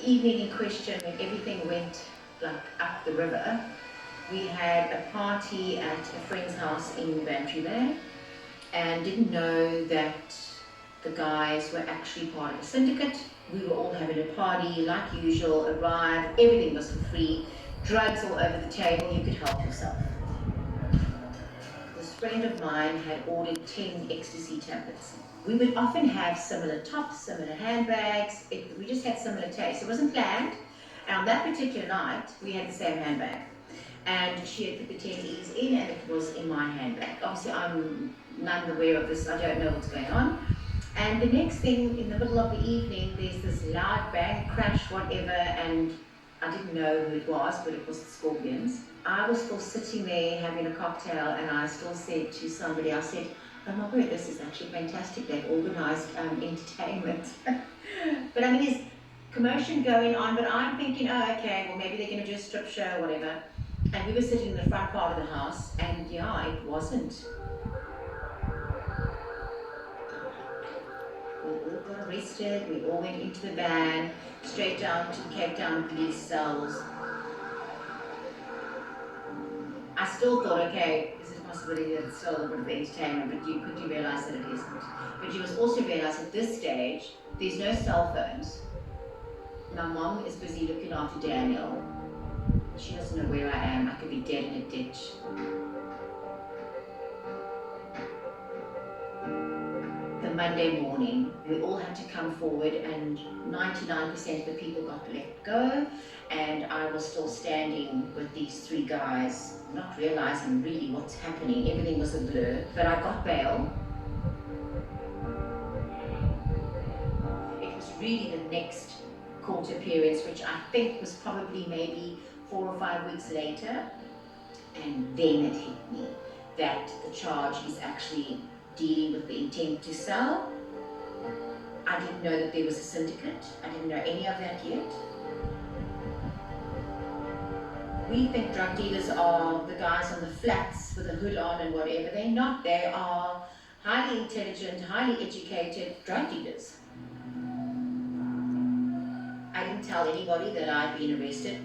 evening in question, when everything went like up the river, we had a party at a friend's house in Bantry Bay and didn't know that the guys were actually part of a syndicate. We were all having a party like usual, arrived, everything was for free, drugs all over the table, you could help yourself. This friend of mine had ordered 10 ecstasy tablets. We would often have similar tops, similar handbags, we just had similar tastes. It wasn't planned. And on that particular night, we had the same handbag. And she had put the 10 E's in and it was in my handbag. Obviously, I'm none aware of this, I don't know what's going on. And the next thing, in the middle of the evening, there's this loud bang, crash, whatever, and I didn't know who it was, but it was the Scorpions. I was still sitting there having a cocktail, and I still said to somebody, I said, oh my word, this is actually fantastic, they've organised entertainment. But I mean, there's commotion going on, but I'm thinking, oh, okay, well, maybe they're going to do a strip show or whatever. And we were sitting in the front part of the house, and yeah, it wasn't. We all got arrested, we all went into the van, straight down to the Cape Town police cells. I still thought, okay, is it a possibility that it's still a little bit of entertainment, but you quickly realise that it isn't. But you must also realise at this stage, there's no cell phones. My mom is busy looking after Daniel. She doesn't know where I am. I could be dead in a ditch. The Monday morning, we all had to come forward and 99% of the people got let go, and I was still standing with these three guys, not realizing really what's happening. Everything was a blur, but I got bail. It was really the next court appearance, which I think was probably maybe 4 or 5 weeks later, and then it hit me that the charge is actually dealing with the intent to sell. I didn't know that there was a syndicate. I didn't know any of that yet. We think drug dealers are the guys on the flats with a hood on and whatever. They're not. They are highly intelligent, highly educated drug dealers. I didn't tell anybody that I'd been arrested.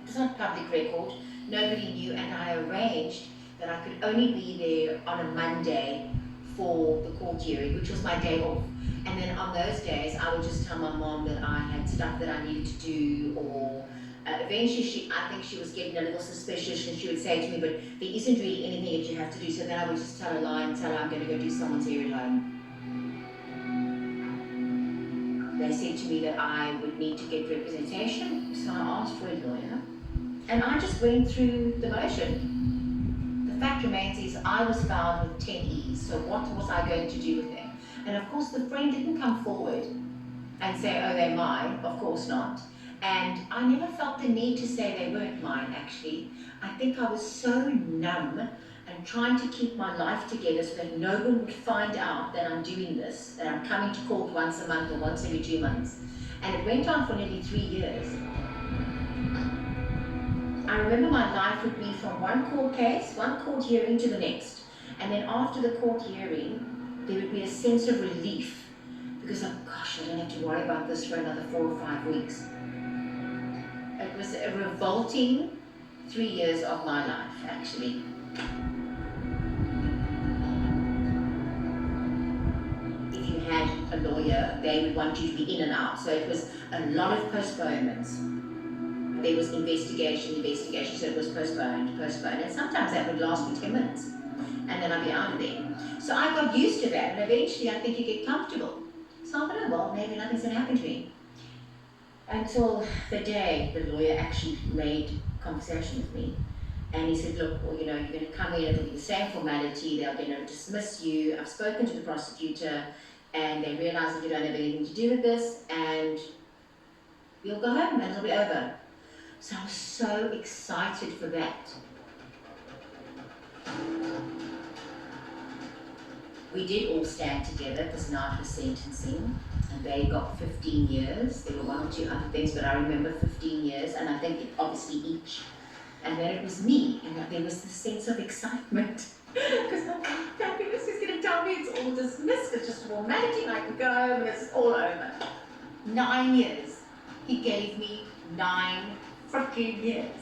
It was not public record. Nobody knew, and I arranged that I could only be there on a Monday for the court hearing, which was my day off. And then on those days, I would just tell my mom that I had stuff that I needed to do, or eventually I think she was getting a little suspicious, and she would say to me, but there isn't really anything that you have to do. So then I would just tell a lie and tell her I'm going to go do someone's hair at home. They said to me that I would need to get representation, so I asked for a lawyer, and I just went through the motion. The fact remains is I was found with 10 E's, so what was I going to do with them? And of course the friend didn't come forward and say, oh, they're mine, of course not. And I never felt the need to say they weren't mine, actually. I think I was so numb and trying to keep my life together so that no one would find out that I'm doing this, that I'm coming to court once a month or once every 2 months. And it went on for nearly 3 years. I remember my life would be from one court case, one court hearing to the next. And then after the court hearing, there would be a sense of relief because, oh gosh, I don't have to worry about this for another 4 or 5 weeks. It was a revolting 3 years of my life, actually. If you had a lawyer, they would want you to be in and out. So it was a lot of postponements. There was investigation, so it was postponed. And sometimes that would last for 10 minutes. And then I'd be out of there. So I got used to that, and eventually I think you get comfortable. So I thought, well, maybe nothing's going to happen to me. Until the day the lawyer actually made conversation with me. And he said, look, well, you're going to come in, it'll be the same formality, they're going to dismiss you. I've spoken to the prosecutor, and they realize that you don't have anything to do with this, and you'll go home, and it'll be over. So I was so excited for that. We did all stand together because night was sentencing, and they got 15 years. There were 1 or 2 other things, but I remember 15 years, and I think obviously each. And then it was me, and there was this sense of excitement because fabulous is going to tell me it's all dismissed, it's just a formality, and I can go home, and it's all over. 9 years. He gave me 9 freaking years.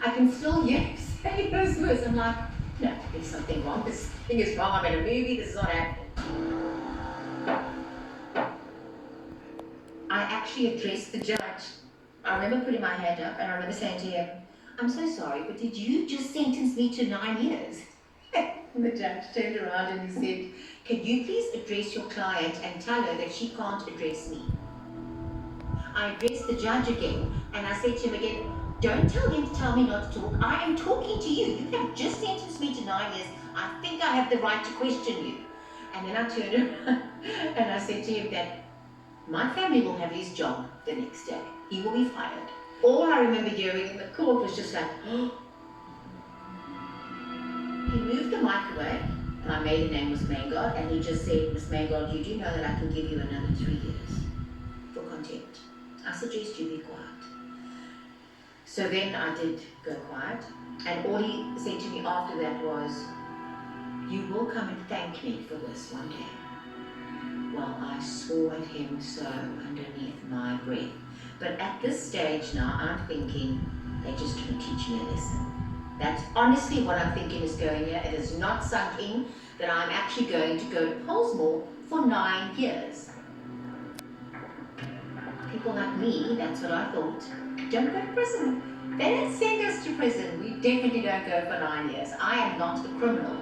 I can still hear him say those words. I'm like, no, there's something wrong. This thing is wrong. I'm in a movie. This is not happening. I actually addressed the judge. I remember putting my hand up and I remember saying to him, I'm so sorry, but did you just sentence me to 9 years? And the judge turned around and he said, can you please address your client and tell her that she can't address me? I addressed the judge again and I said to him again, don't tell him to tell me not to talk. I am talking to you. You have just sentenced me to 9 years. I think I have the right to question you. And then I turned around and I said to him that my family will have his job the next day. He will be fired. All I remember hearing in the court was just like, oh. He moved the mic away. My maiden name was Mangard, and he just said, Miss Mangard, you do know that I can give you another 3 years for contempt. I suggest you be quiet. So then I did go quiet, and all he said to me after that was, you will come and thank me for this one day. Well, I swore at him so underneath my breath. But at this stage now, I'm thinking, they just don't teach me a lesson. That's honestly what I'm thinking is going here. It is not sunk in that I'm actually going to go to Pollsmoor for 9 years. People like me, that's what I thought, don't go to prison. They don't send us to prison. We definitely don't go for 9 years. I am not a criminal.